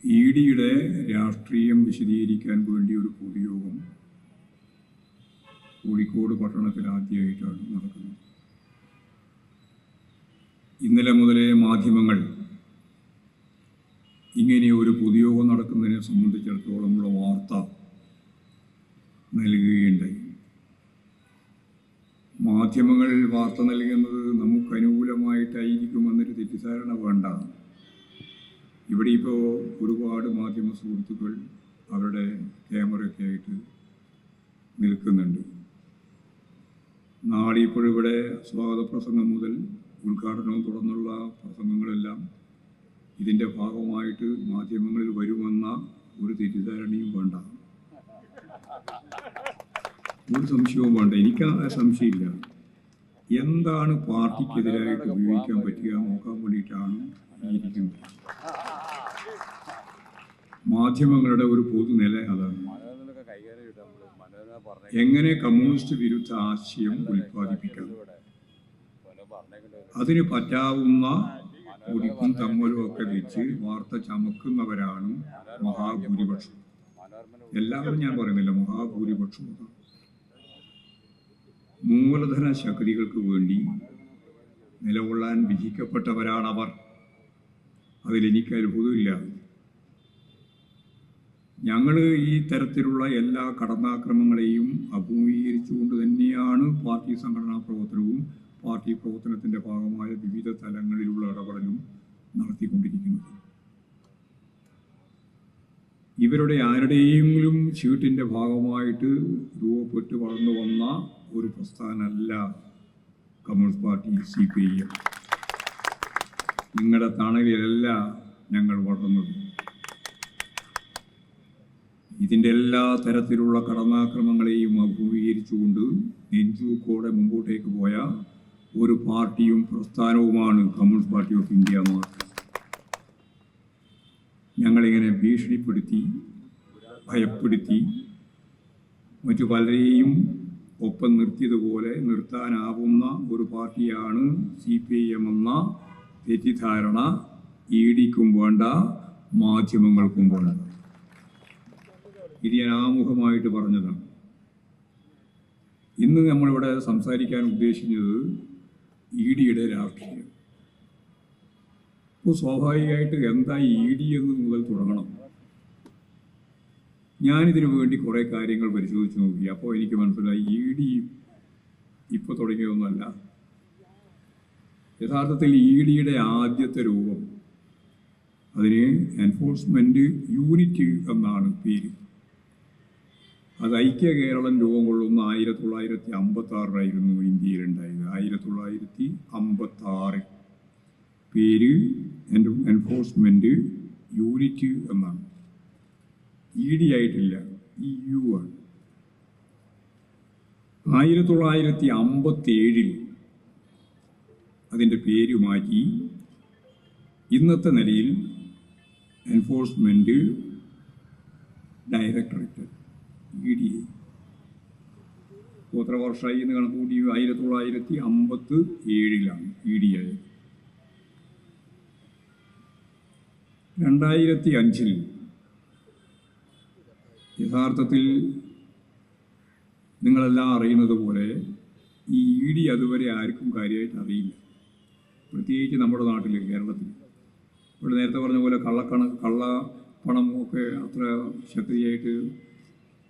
ഇഡിയുടെ രാഷ്ട്രീയം വിശദീകരിക്കാൻ വേണ്ടി ഒരു പൊതുയോഗം കോഴിക്കോട് പട്ടണത്തിൽ ആദ്യമായിട്ടാണ് നടക്കുന്നത്. ഇന്നലെ മുതലേ മാധ്യമങ്ങൾ ഇങ്ങനെ ഒരു പൊതുയോഗം നടക്കുന്നതിനെ സംബന്ധിച്ചിടത്തോളമുള്ള വാർത്ത നൽകുകയുണ്ടായി. മാധ്യമങ്ങൾ വാർത്ത നൽകുന്നത് നമുക്ക് അനുകൂലമായിട്ടായിരിക്കുമെന്നൊരു തെറ്റിദ്ധാരണ വേണ്ട. ഇവിടെ ഇപ്പോൾ ഒരുപാട് മാധ്യമ സുഹൃത്തുക്കൾ അവരുടെ ക്യാമറയൊക്കെ ആയിട്ട് നിൽക്കുന്നുണ്ട്. നാളെ ഇപ്പോഴിവിടെ സ്വാഗത പ്രസംഗം മുതൽ ഉദ്ഘാടനവും തുടർന്നുള്ള പ്രസംഗങ്ങളെല്ലാം ഇതിൻ്റെ ഭാഗമായിട്ട് മാധ്യമങ്ങളിൽ വരുമെന്ന ഒരു തെറ്റിദ്ധാരണയും വേണ്ട, ഒരു സംശയവും വേണ്ട. എനിക്ക് ആ സംശയമില്ല. എന്താണ് പാർട്ടിക്കെതിരായിട്ട് ഉപയോഗിക്കാൻ പറ്റുക നോക്കാൻ വേണ്ടിയിട്ടാണ് ഇരിക്കുന്നത്. മാധ്യമങ്ങളുടെ ഒരു പൊതുനില അതാണ്. എങ്ങനെ കമ്മ്യൂണിസ്റ്റ് വിരുദ്ധ ആശയം ഉൽപ്പാദിപ്പിക്കാം, അതിന് പറ്റാവുന്ന ഒടിപ്പും തമ്മലും ഒക്കെ വെച്ച് വാർത്ത ചമക്കുന്നവരാണ് മഹാഭൂരിപക്ഷം. എല്ലാവരും ഞാൻ പറയുന്നില്ല, മഹാഭൂരിപക്ഷം. മൂലധന ശക്തികൾക്ക് വേണ്ടി നിലകൊള്ളാൻ വിധിക്കപ്പെട്ടവരാണവർ. അതിലെനിക്ക് അത്ഭുതമില്ല. ഞങ്ങൾ ഈ തരത്തിലുള്ള എല്ലാ കടന്നാക്രമങ്ങളെയും അഭിമുഖീകരിച്ചുകൊണ്ട് തന്നെയാണ് പാർട്ടി സംഘടനാ പ്രവർത്തനവും പാർട്ടി പ്രവർത്തനത്തിൻ്റെ ഭാഗമായ വിവിധ തലങ്ങളിലുള്ള ഇടപെടലും നടത്തിക്കൊണ്ടിരിക്കുന്നത്. ഇവരുടെ ആരുടെയെങ്കിലും ചീട്ടിൻ്റെ ഭാഗമായിട്ട് രൂപപ്പെട്ട് വളർന്നു വന്ന ഒരു പ്രസ്ഥാനമല്ല കമ്മ്യൂണിസ്റ്റ് പാർട്ടി CPIM. നിങ്ങളുടെ തണലിലല്ല ഞങ്ങൾ വളർന്നത്. ഇതിൻ്റെ എല്ലാ തരത്തിലുള്ള കടന്നാക്രമങ്ങളെയും അഭിമുഖീകരിച്ചുകൊണ്ട് നെഞ്ചൂക്കോടെ മുമ്പോട്ടേക്ക് പോയ ഒരു പാർട്ടിയും പ്രസ്ഥാനവുമാണ് communist party of India Marxist. ഞങ്ങളിങ്ങനെ ഭീഷണിപ്പെടുത്തി, ഭയപ്പെടുത്തി, മറ്റു പലരെയും ഒപ്പം നിർത്തിയതുപോലെ നിർത്താനാവുന്ന ഒരു പാർട്ടിയാണ് CPIM എന്ന തെറ്റിദ്ധാരണ ഇഡിക്കും വേണ്ട, മാധ്യമങ്ങൾക്കും വേണ്ട. ഇത് ഞാൻ ആമുഖമായിട്ട് പറഞ്ഞതാണ്. ഇന്ന് നമ്മളിവിടെ സംസാരിക്കാൻ ഉദ്ദേശിക്കുന്നത് ഇഡിയുടെ രാഷ്ട്രീയം. ഇപ്പോൾ സ്വാഭാവികമായിട്ട് എന്താ ഇഡി എന്ന് മുതൽ തുടങ്ങണം. ഞാനിതിനു വേണ്ടി കുറേ കാര്യങ്ങൾ പരിശോധിച്ച് നോക്കി. അപ്പോൾ എനിക്ക് മനസ്സിലായി ഇഡി ഇപ്പോൾ തുടങ്ങിയൊന്നുമല്ല. യഥാർത്ഥത്തിൽ ഇഡിയുടെ ആദ്യത്തെ രൂപം, അതിന് എൻഫോഴ്സ്മെൻറ്റ് യൂണിറ്റ് എന്നാണ് പേര്. അത് ഐക്യ കേരളം രൂപം കൊള്ളുന്ന 1956 ഇന്ത്യയിലുണ്ടായത്. 1956 പേര് എൻഫോഴ്സ്മെൻറ്റ് യൂണിറ്റ് എന്നാണ്. ഇഡി ആയിട്ടില്ല, EU ആണ്. 1957 അതിൻ്റെ പേര് മാറ്റി ഇന്നത്തെ നിലയിൽ എൻഫോഴ്സ്മെൻറ്റ് ഡയറക്ടറേറ്റ് EDA. എത്ര വർഷമായി എന്ന് കണക്കുകൂട്ടി 1957 ED ആയത്. 2005 യഥാർത്ഥത്തിൽ നിങ്ങളെല്ലാം അറിയുന്നത് പോലെ ഈ ED അതുവരെ ആർക്കും കാര്യമായിട്ട് അറിയില്ല, പ്രത്യേകിച്ച് നമ്മുടെ നാട്ടിൽ, കേരളത്തിൽ. ഇവിടെ നേരത്തെ പറഞ്ഞ പോലെ കള്ളപ്പണം ഒക്കെ അത്ര ശക്തിയായിട്ട്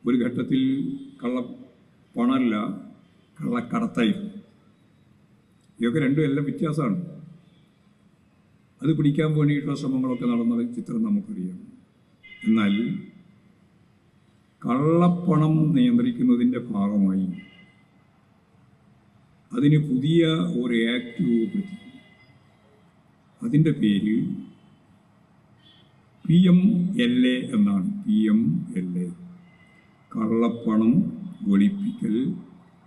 ഒരു ഘട്ടത്തിൽ കള്ളപ്പണമല്ല, കള്ളക്കടത്തായിരുന്നു. ഇതൊക്കെ രണ്ടും എല്ലാം വ്യത്യാസമാണ്. അത് പിടിക്കാൻ വേണ്ടിയിട്ടുള്ള ശ്രമങ്ങളൊക്കെ നടന്ന ചിത്രം നമുക്കറിയാം. എന്നാൽ കള്ളപ്പണം നിയന്ത്രിക്കുന്നതിൻ്റെ ഭാഗമായി അതിന് പുതിയ ഒരു ആക്ട് രൂപപ്പെടുത്തി. അതിൻ്റെ പേര് PMLA എന്നാണ്. PMLA, കള്ളപ്പണം വെളുപ്പിക്കൽ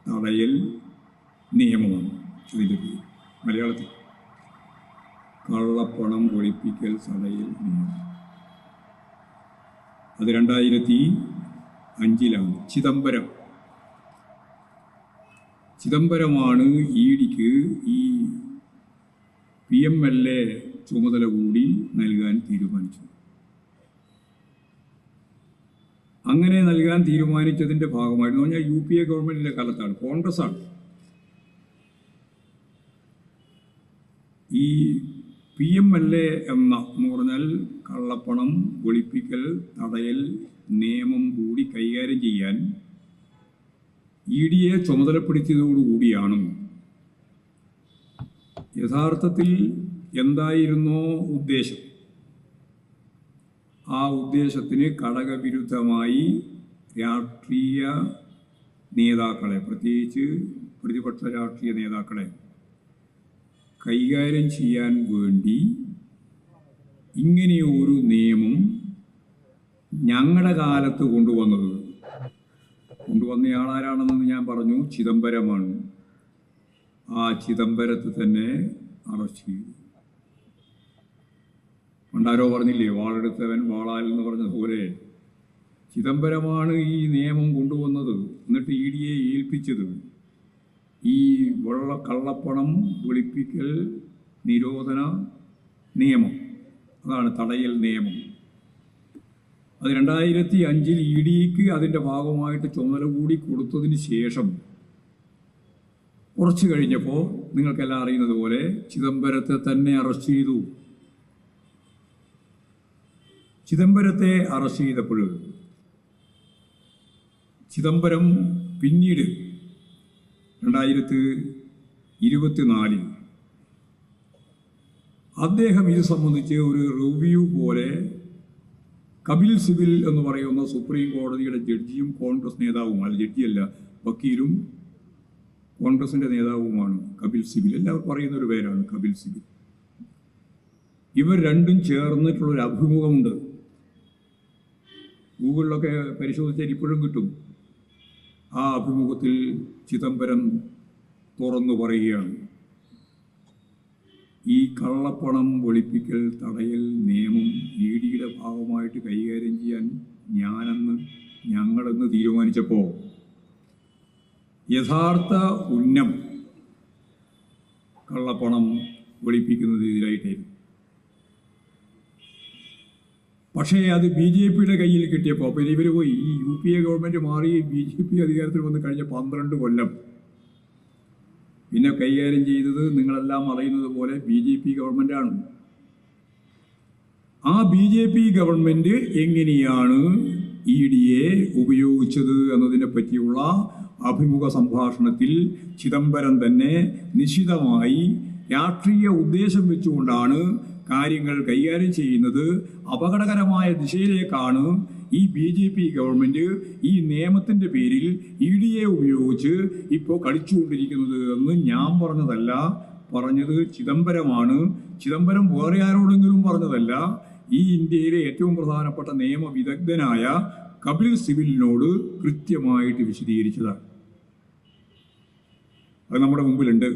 തടയൽ നിയമമാണ് ഇതിൻ്റെ പേര്. മലയാളത്തിൽ കള്ളപ്പണം വെളുപ്പിക്കൽ തടയൽ നിയമം. അത് 2005 ചിദംബരമാണ് ഇഡിക്ക് ഈ PMLA ചുമതല കൂടി നൽകാൻ തീരുമാനിച്ചത്. അങ്ങനെ നൽകാൻ തീരുമാനിച്ചതിൻ്റെ ഭാഗമായിരുന്നു പറഞ്ഞാൽ UPA ഗവൺമെൻറ്റിൻ്റെ കാലത്താണ്, കോൺഗ്രസ്സാണ്. ഈ PMLA എന്ന് പറഞ്ഞാൽ കള്ളപ്പണം വെളുപ്പിക്കൽ തടയൽ നിയമം കൂടി കൈകാര്യം ചെയ്യാൻ EDയെ ചുമതലപ്പെടുത്തിയതോടുകൂടിയാണ് യഥാർത്ഥത്തിൽ എന്തായിരുന്നോ ഉദ്ദേശം, ആ ഉദ്ദേശത്തിന് ഘടകവിരുദ്ധമായി രാഷ്ട്രീയ നേതാക്കളെ, പ്രത്യേകിച്ച് പ്രതിപക്ഷ രാഷ്ട്രീയ നേതാക്കളെ കൈകാര്യം ചെയ്യാൻ വേണ്ടി ഇങ്ങനെയൊരു നിയമം ഞങ്ങളുടെ കാലത്ത് കൊണ്ടുവന്നയാളാരാണെന്ന് ഞാൻ പറഞ്ഞു, ചിദംബരമാണ്. ആ ചിദംബരത്തെ തന്നെ അറസ്റ്റ് ചെയ്തു. പണ്ടാരോ പറഞ്ഞില്ലേ, വാളെടുത്തവൻ വാളാൽ എന്ന് പറഞ്ഞതുപോലെ ചിദംബരമാണ് ഈ നിയമം കൊണ്ടുവന്നത്. എന്നിട്ട് EDയെ ഏൽപ്പിച്ചത് ഈ കള്ളപ്പണം വെളുപ്പിക്കൽ നിരോധന നിയമം, അതാണ് തടയൽ നിയമം. അത് 2005 EDക്ക് അതിൻ്റെ ഭാഗമായിട്ട് ചുമതല കൂടി കൊടുത്തതിന് ശേഷം കുറച്ച് കഴിഞ്ഞപ്പോൾ നിങ്ങൾക്കെല്ലാം അറിയുന്നത് പോലെ ചിദംബരത്തെ തന്നെ അറസ്റ്റ് ചെയ്തു. ചിദംബരത്തെ അറസ്റ്റ് ചെയ്തപ്പോൾ ചിദംബരം പിന്നീട് 2024 അദ്ദേഹം ഇത് സംബന്ധിച്ച് ഒരു റിവ്യൂ പോലെ കപിൽ സിബിൽ എന്ന് പറയുന്ന സുപ്രീം കോടതിയുടെ ജഡ്ജിയും കോൺഗ്രസ് നേതാവും, അല്ല ജഡ്ജിയല്ല വക്കീലും കോൺഗ്രസിൻ്റെ നേതാവുമാണ് കപിൽ സിബിൽ, എല്ലാവർക്കും പറയുന്ന ഒരു പേരാണ് കപിൽ സിബിൽ. ഇവർ രണ്ടും ചേർന്നിട്ടുള്ളൊരു അഭിമുഖമുണ്ട്. ഗൂഗിളിലൊക്കെ പരിശോധിച്ചാൽ ഇപ്പോഴും കിട്ടും. ആ അഭിമുഖത്തിൽ ചിദംബരം തുറന്നു പറയുകയാണ്, ഈ കള്ളപ്പണം വെളുപ്പിക്കൽ തടയൽ നിയമം EDയുടെ ഭാഗമായിട്ട് കൈകാര്യം ചെയ്യാൻ ഞങ്ങളെന്ന് തീരുമാനിച്ചപ്പോൾ യഥാർത്ഥ ഉന്നം കള്ളപ്പണം വെളുപ്പിക്കുന്നതിനെതിരായിട്ടായിരുന്നു. പക്ഷേ അത് BJPയുടെ കയ്യിൽ കിട്ടിയപ്പോൾ പിന്നെ ഇവർ പോയി, ഈ UPA ഗവൺമെൻറ് മാറി BJP അധികാരത്തിൽ വന്ന് കഴിഞ്ഞ 12 കൊല്ലം പിന്നെ കൈകാര്യം ചെയ്തത് നിങ്ങളെല്ലാം അറിയുന്നത് പോലെ BJP ഗവൺമെൻറ്റാണ്. ആ BJP ഗവൺമെൻറ് എങ്ങനെയാണ് EDയെ ഉപയോഗിച്ചത് എന്നതിനെ പറ്റിയുള്ള അഭിമുഖ സംഭാഷണത്തിൽ ചിദംബരം തന്നെ നിശിതമായി രാഷ്ട്രീയ ഉദ്ദേശം വെച്ചുകൊണ്ടാണ് കാര്യങ്ങൾ കൈകാര്യം ചെയ്യുന്നത്, അപകടകരമായ ദിശയിലേക്കാണ് ഈ BJP ഗവൺമെൻറ് ഈ നിയമത്തിൻ്റെ പേരിൽ EDയെ ഉപയോഗിച്ച് ഇപ്പോൾ കളിച്ചുകൊണ്ടിരിക്കുന്നത് എന്ന് ഞാൻ പറഞ്ഞതല്ല, പറഞ്ഞത് ചിദംബരമാണ്. ചിദംബരം വേറെ ആരോടെങ്കിലും പറഞ്ഞതല്ല, ഈ ഇന്ത്യയിലെ ഏറ്റവും പ്രധാനപ്പെട്ട നിയമവിദഗ്ധനായ കപിൽ സിബിലിനോട് കൃത്യമായിട്ട് വിശദീകരിച്ചതാണ്. അത് നമ്മുടെ മുമ്പിലുണ്ട്.